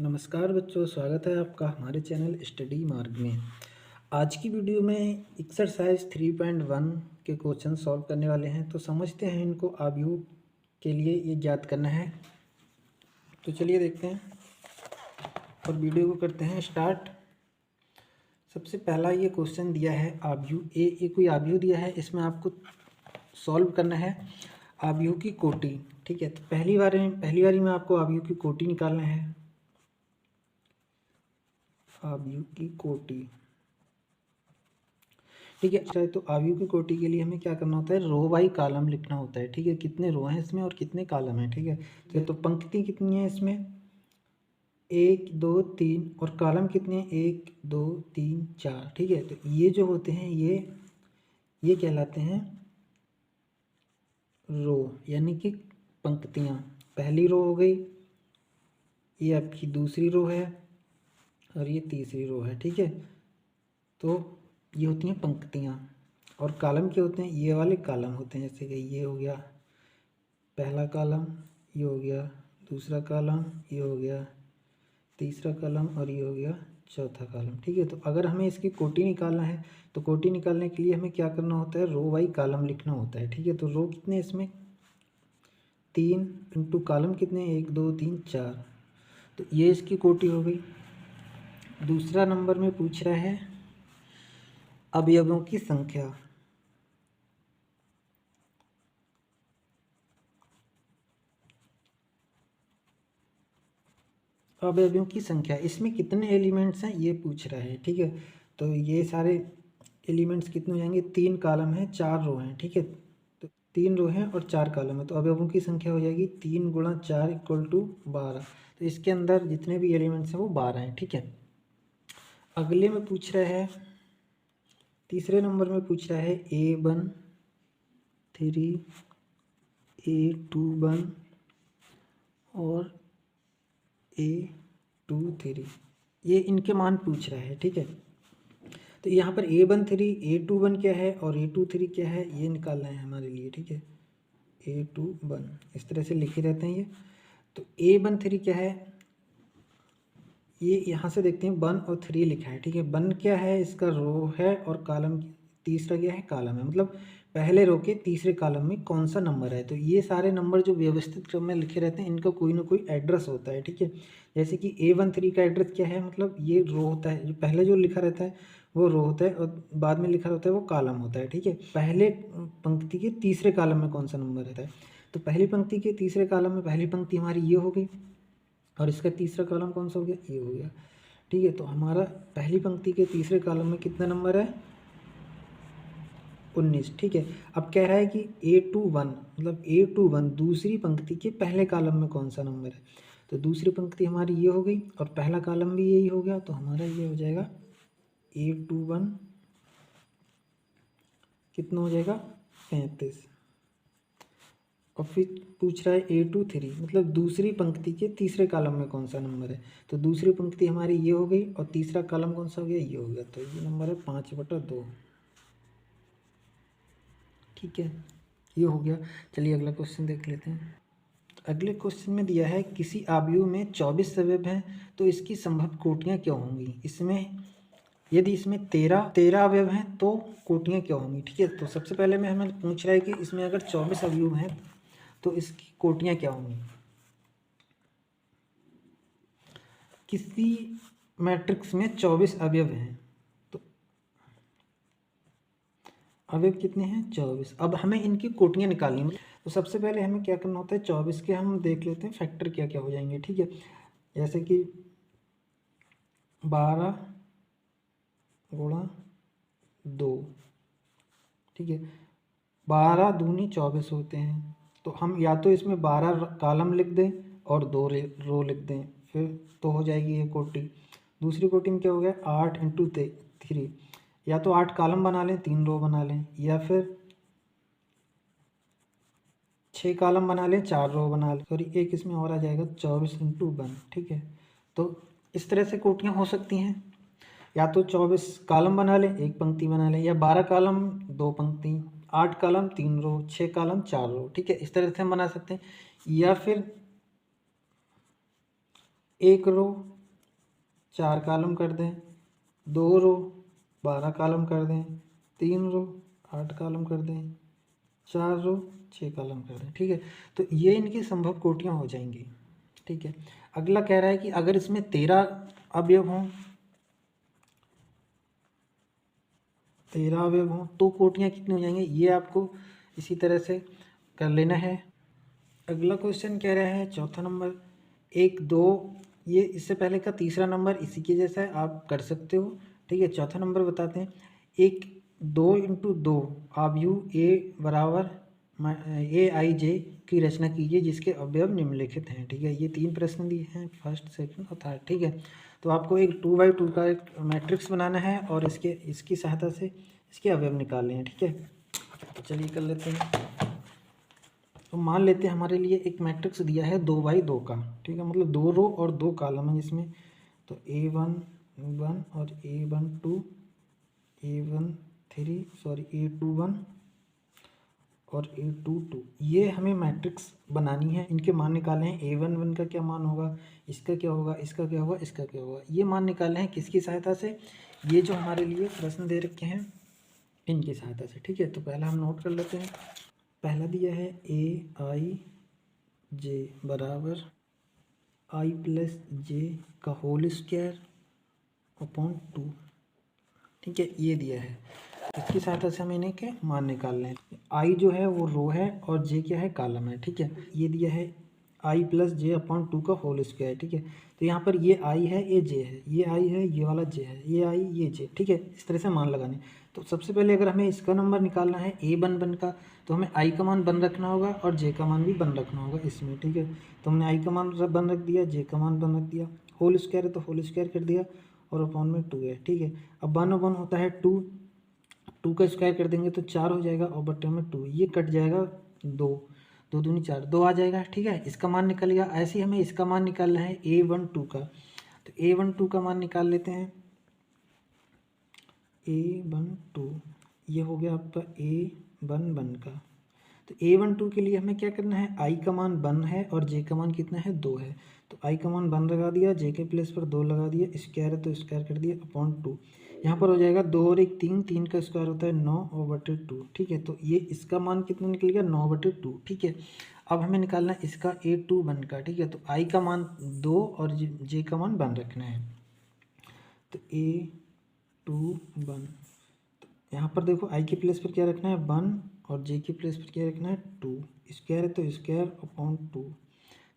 नमस्कार बच्चों, स्वागत है आपका हमारे चैनल स्टडी मार्ग में। आज की वीडियो में एक्सरसाइज 3.1 के क्वेश्चन सॉल्व करने वाले हैं। तो समझते हैं इनको। आव्यूह के लिए ये ज्ञात करना है। तो चलिए देखते हैं और वीडियो को करते हैं स्टार्ट। सबसे पहला ये क्वेश्चन दिया है आव्यूह ए कोई आव्यूह दिया है। इसमें आपको सॉल्व करना है आव्यूह की कोटि। ठीक है, तो पहली बारी में आपको आव्यूह की कोटि निकालना है। आव्यूह की कोटि, ठीक है। तो आव्यूह की कोटि के लिए हमें क्या करना होता है, रो बाई कॉलम लिखना होता है। ठीक है, कितने रो हैं इसमें और कितने कॉलम हैं। ठीक है, तो पंक्ति कितनी है इसमें, 1 2 3, और कॉलम कितने हैं, 1 2 3 4। ठीक है, तो ये जो होते हैं ये कहलाते हैं रो, यानी कि पंक्तियाँ। पहली रो हो गई, ये आपकी दूसरी रो है और ये तीसरी रो है। ठीक है, तो ये होती हैं पंक्तियाँ। और कॉलम क्या होते हैं, ये वाले कॉलम होते हैं। जैसे कि ये हो गया पहला कॉलम, ये हो गया दूसरा कॉलम, ये हो गया तीसरा कॉलम और ये हो गया चौथा कॉलम। ठीक है, तो अगर हमें इसकी कोटि निकालना है तो कोटि निकालने के लिए हमें क्या करना होता है, रो बाई कॉलम लिखना होता है। ठीक है, तो रो कितने इसमें, 3 इंटू कॉलम कितने, 1 2 3 4। तो ये इसकी कोटि हो गई। दूसरा नंबर में पूछ रहा है अवयवों की संख्या। अवयवों की संख्या, इसमें कितने एलिमेंट्स हैं ये पूछ रहा है। ठीक है, तो ये सारे एलिमेंट्स कितने हो जाएंगे, 3 कॉलम हैं 4 रो हैं। ठीक है, तो 3 रो हैं और 4 कॉलम है, तो अवयवों की संख्या हो जाएगी 3 गुणा 4 इक्वल टू 12। तो इसके अंदर जितने भी एलिमेंट्स हैं वो 12 हैं। ठीक है, अगले में पूछ रहा है, तीसरे नंबर में पूछ रहा है A1 3 A21 और A23, ये इनके मान पूछ रहा है। ठीक है, तो यहाँ पर A13 A21 क्या है और A23 क्या है ये निकालना है हमारे लिए। ठीक है, A21 इस तरह से लिखे रहते हैं ये। तो A13 क्या है, ये यहाँ से देखते हैं 1 और 3 लिखा है। ठीक है, 1 क्या है, इसका रो है, और कॉलम तीसरा क्या है, कॉलम है। मतलब पहले रो के तीसरे कॉलम में कौन सा नंबर है। तो ये सारे नंबर जो व्यवस्थित क्रम में लिखे रहते हैं इनका कोई ना कोई एड्रेस होता है। ठीक है, जैसे कि A13 का एड्रेस क्या है, मतलब ये रो होता है, जो पहले जो लिखा रहता है वो रो होता है और बाद में लिखा होता है वो कॉलम होता है। ठीक है, पहले पंक्ति के तीसरे कॉलम में कौन सा नंबर रहता है, तो पहली पंक्ति के तीसरे कॉलम में पहली पंक्ति हमारी ये हो गई, और इसका तीसरा कॉलम कौन सा हो गया, ये हो गया। ठीक है, तो हमारा पहली पंक्ति के तीसरे कॉलम में कितना नंबर है, 19। ठीक है, अब कह रहा है कि A21 मतलब A21 दूसरी पंक्ति के पहले कॉलम में कौन सा नंबर है। तो दूसरी पंक्ति हमारी ये हो गई और पहला कॉलम भी यही हो गया, तो हमारा ये हो जाएगा A21 कितना हो जाएगा, 35। और फिर पूछ रहा है A23 मतलब दूसरी पंक्ति के तीसरे कॉलम में कौन सा नंबर है। तो दूसरी पंक्ति हमारी ये हो गई और तीसरा कॉलम कौन सा हो गया, ये हो गया। तो ये नंबर है 5/2। ठीक है, ये हो गया। चलिए अगला क्वेश्चन देख लेते हैं। अगले क्वेश्चन में दिया है किसी आव्यूह में 24 अवयव हैं तो इसकी संभव कोटियाँ क्या होंगी। इसमें यदि इसमें 13 अवयव हैं तो कोटियाँ क्या होंगी। ठीक है, तो सबसे पहले में हमें पूछ रहा है कि इसमें अगर 24 अवयव हैं तो इसकी कोटियाँ क्या होंगी। किसी मैट्रिक्स में 24 अवयव हैं तो अवयव कितने हैं, 24। अब हमें इनकी कोटियाँ निकालनी है। तो सबसे पहले हमें क्या करना होता है, 24 के हम देख लेते हैं फैक्टर क्या क्या हो जाएंगे। ठीक है, जैसे कि 12 गुणा 2। ठीक है, 12 दूनी 24 होते हैं। तो हम या तो इसमें 12 कॉलम लिख दें और 2 रो लिख दें, फिर तो हो जाएगी ये कोटि। दूसरी कोटि में क्या हो गया, 8 इंटू 3, या तो 8 कॉलम बना लें 3 रो बना लें, या फिर 6 कॉलम बना लें 4 रो बना लें। सॉरी, एक इसमें और आ जाएगा 24 इंटू 1। ठीक है, तो इस तरह से कोटियाँ हो सकती हैं। या तो 24 कॉलम बना लें 1 पंक्ति बना लें, या 12 कॉलम 2 पंक्ति, 8 कॉलम 3 रो, 6 कॉलम 4 रो। ठीक है, इस तरह से हम बना सकते हैं। या फिर एक रो 4 कॉलम कर दें, 2 रो 12 कॉलम कर दें, 3 रो 8 कॉलम कर दें, 4 रो 6 कॉलम कर दें। ठीक है, तो ये इनकी संभव कोटियाँ हो जाएंगी। ठीक है, अगला कह रहा है कि अगर इसमें 13 अवयव हों, 13 अवयव हों तो कोटियाँ कितनी हो जाएंगी, ये आपको इसी तरह से कर लेना है। अगला क्वेश्चन कह रहा है चौथा नंबर 1 2, ये इससे पहले का तीसरा नंबर इसी के जैसा है, आप कर सकते हो। ठीक है, चौथा नंबर बताते हैं। 1 2 इंटू 2 अवयव ए बराबर ए आई जे की रचना कीजिए जिसके अवयव निम्नलिखित हैं। ठीक है, ये 3 प्रश्न दिए हैं, फर्स्ट सेकंड और थर्ड। ठीक है, तो आपको एक 2x2 का एक मैट्रिक्स बनाना है और इसकी सहायता से इसके अवयव निकालने हैं। ठीक है, तो चलिए कर लेते हैं। तो मान लेते हैं हमारे लिए एक मैट्रिक्स दिया है 2x2 का। ठीक है, मतलब 2 रो और 2 कॉलम है जिसमें, तो A11 और A12 A21 और A22 ये हमें मैट्रिक्स बनानी है। इनके मान निकालने हैं। A11 का क्या मान होगा, इसका क्या होगा, इसका क्या होगा, इसका क्या होगा, ये मान निकालने हैं किसकी सहायता से, ये जो हमारे लिए प्रश्न दे रखे हैं इनकी सहायता से। ठीक है, तो पहला हम नोट कर लेते हैं। पहला दिया है AIJ बराबर I प्लस जे का होल स्क्वायर अपॉन 2। ठीक है, ये दिया है, इसकी सहायता से हमें इन्हें के मान निकालने हैं। आई जो है वो रो है और जे क्या है, कॉलम है। ठीक है, ये दिया है आई प्लस जे अपॉन 2 का होल स्क्वायर। ठीक है, तो यहाँ पर ये आई है, ये जे है, ये आई है, ये वाला जे है, ये आई, ये जे। ठीक है, इस तरह से मान लगाने। तो सबसे पहले अगर हमें इसका नंबर निकालना है A11 का, तो हमें आई का मान 1 रखना होगा और जे का मान भी 1 रखना होगा इसमें। ठीक है, तो हमने आई का मान 1 रख दिया, जे का मान 1 रख दिया, होल स्क्वायर है तो होल स्क्वायर कर दिया और अपॉन में 2 है। ठीक है, अब 1 और 1 होता है 2, 2 का स्क्वायर कर देंगे तो 4 हो जाएगा और बटे में 2, ये कट जाएगा 2, 2 दूनी 4, 2 आ जाएगा। ठीक है, इसका मान निकल गया। ऐसे ही हमें इसका मान निकालना है A12 का, तो A12 का मान निकाल लेते हैं। A12 ये हो गया आपका A11 का। तो A12 के लिए हमें क्या करना है, आई का मान 1 है और जे का मान कितना है, 2 है। तो आई का मान 1 लगा दिया, जे के प्लेस पर 2 लगा दिया, स्क्वायर है तो स्क्वायर कर दिया अपॉन 2। यहाँ पर हो जाएगा 2 और 1 3, 3 का स्क्वायर होता है 9 और बटे 2। ठीक है, तो ये इसका मान कितना निकल गया, 9 बटे 2। ठीक है, अब हमें निकालना है इसका A21 का। ठीक है, तो आई का मान 2 और जे का मान 1 रखना है। तो A21, यहाँ पर देखो आई के प्लेस पर क्या रखना है, 1 और जे के प्लेस पर क्या रखना है, 2। स्क्वायर है तो स्क्वायर अपॉन 2,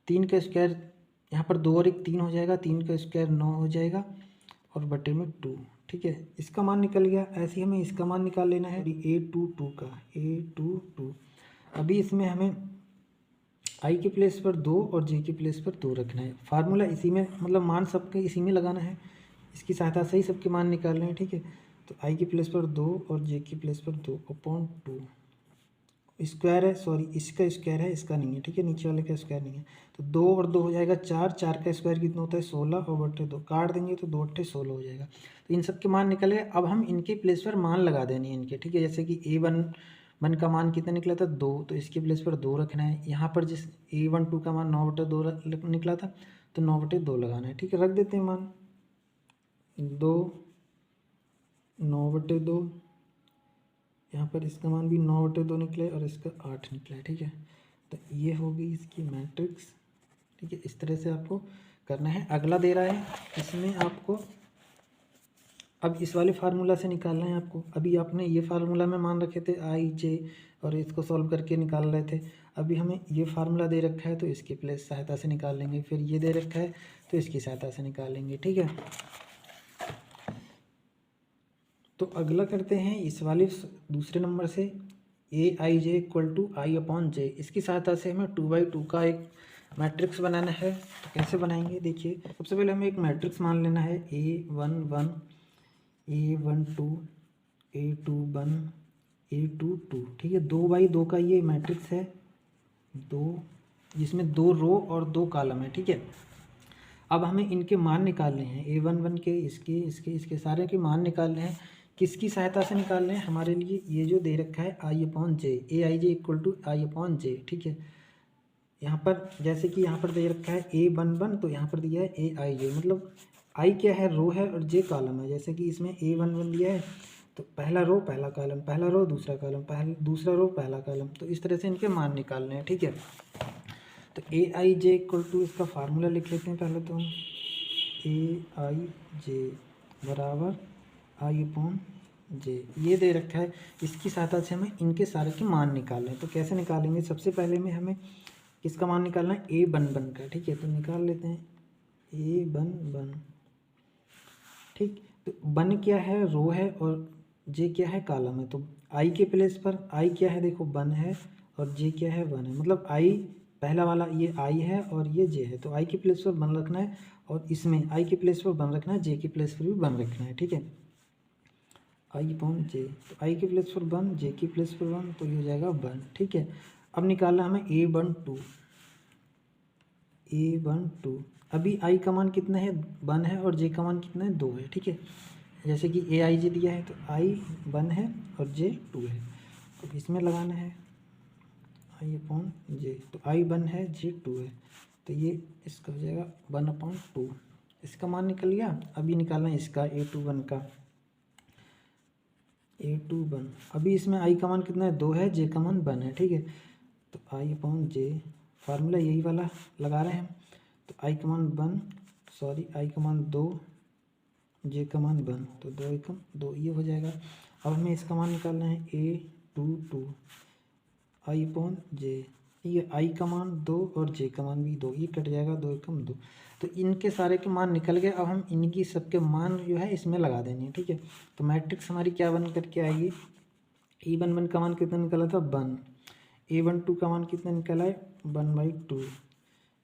3 का स्क्वायर, यहाँ पर 2 और 1 3 हो जाएगा, 3 का स्क्वायर 9 हो जाएगा और बटे में 2। ठीक है, इसका मान निकल गया। ऐसे ही हमें इसका मान निकाल लेना है A22 का। A22 अभी इसमें हमें आई के प्लेस पर 2 और जे के प्लेस पर 2 रखना है। फार्मूला इसी में, मतलब मान सबके इसी में लगाना है, इसकी सहायता से ही सबके मान निकालने हैं। ठीक है, तो आई के प्लेस पर 2 और जे के प्लेस पर 2 अपॉन 2, स्क्वायर है, सॉरी इसका स्क्वायर है, इसका नहीं है। ठीक है, नीचे वाले का स्क्वायर नहीं है, तो 2 और 2 हो जाएगा 4, 4 का स्क्वायर कितना होता है 16 और बटे 2 काट देंगे तो 2 अट्ठे 16 हो जाएगा। तो इन सब के मान निकल गए। अब हम इनके प्लेस पर मान लगा देने हैं इनके। ठीक है, जैसे कि A11 का मान कितना निकला था 2, तो इसके प्लेस पर 2 रखना है। यहाँ पर जिस A12 का मान 9 बटे 2 निकला था तो 9 बटे 2 लगाना है। ठीक है, रख देते हैं मान 2, 9 बटे 2, यहाँ पर इसका मान भी 9 बटे 2 निकले और इसका 8 निकला है। ठीक है, तो ये होगी इसकी मैट्रिक्स। ठीक है, इस तरह से आपको करना है। अगला दे रहा है, इसमें आपको अब इस वाले फार्मूला से निकालना है आपको। अभी आपने ये फार्मूला में मान रखे थे आई जे और इसको सॉल्व करके निकाल रहे थे। अभी हमें ये फार्मूला दे रखा है तो इसकी प्लेस सहायता से निकाल लेंगे, फिर ये दे रखा है तो इसकी सहायता से निकाल लेंगे। ठीक है, तो अगला करते हैं इस वाले दूसरे नंबर से AIJ equal to I upon J. इसकी सहायता से हमें 2x2 का एक मैट्रिक्स बनाना है। तो कैसे बनाएंगे, देखिए सबसे पहले हमें एक मैट्रिक्स मान लेना है A11 A12 A21 A22। ठीक है, 2x2 का ये मैट्रिक्स है, 2 जिसमें 2 रो और 2 कॉलम है। ठीक है, अब हमें इनके मान निकालने हैं, A11 के, इसके सारे के मान निकालने हैं। किसकी सहायता से निकालने हैं, हमारे लिए ये जो दे रखा है I upon J, AIJ equal to I upon J. ठीक है, यहाँ पर जैसे कि यहाँ पर दे रखा है A11 तो यहाँ पर दिया है AIJ, मतलब आई क्या है, रो है, और जे कॉलम है। जैसे कि इसमें A11 दिया है तो पहला रो पहला कॉलम, पहला रो दूसरा कॉलम, पहला दूसरा रो पहला कॉलम, तो इस तरह से इनके मान निकालने हैं। ठीक है, तो AIJ इक्वल टू इसका फार्मूला लिख लेते हैं पहले तो हम, AIJ बराबर I/J ये दे रखा है। इसकी सहायता से हमें इनके सारे के मान निकालने हैं। तो कैसे निकालेंगे, सबसे पहले में हमें किसका मान निकालना है, A11 का। ठीक है, तो निकाल लेते हैं A11। ठीक, तो वन क्या है, रो है, और जे क्या है, कॉलम है। तो आई के प्लेस पर आई क्या है, देखो वन है, और जे क्या है, वन है, मतलब आई पहला वाला ये आई है और ये जे है। तो आई के प्लेस पर वन रखना है, और इसमें आई के प्लेस पर वन रखना है, जे के प्लेस पर भी वन रखना है। ठीक है, I/J, तो आई के प्लेस पर वन, जे के प्लेस पर वन, तो ये हो जाएगा वन। ठीक है, अब निकालना हमें A12। A12 अभी आई का मान कितना है, वन है, और जे का मान कितना है, दो है। ठीक है, जैसे कि AIJ दिया है तो आई वन है और जे टू है, तो इसमें लगाना है I/J। तो आई वन है, जे टू है, तो ये इसका हो जाएगा 1/2। इसका मान निकल गया। अभी निकालना है इसका A21 का। A21 अभी इसमें आई का मान कितना है, दो है, जे का मान वन है। ठीक है, तो I/J फार्मूला यही वाला लगा रहे हैं। तो आई का मान वन, सॉरी आई का मान दो, जे का मान वन, तो दो एकम दो, ये हो जाएगा। अब हमें इसका मान निकालना है A22 I/J। ये आई का मान दो और जे का मान भी दो, ये कट जाएगा, दो एकम दो। तो इनके सारे के मान निकल गए। अब हम इनकी सबके मान जो है इसमें लगा देंगे। ठीक है, तो मैट्रिक्स हमारी क्या बन करके आएगी, A11 का मान कितना निकला था, वन। A12 का मान कितना निकला है, 1/2।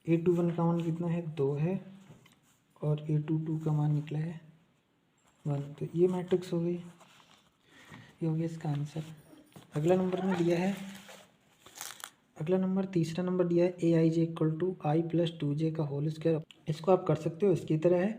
A21 का मान कितना है, दो है, और A22 का मान निकला है वन। तो ये मैट्रिक्स हो गई, ये हो गया इसका आंसर। अगला नंबर में दिया है, अगला नंबर तीसरा नंबर दिया है AIJ इक्वल टू I+2J का होल स्क्वायर। इसको आप कर सकते हो, इसकी तरह है।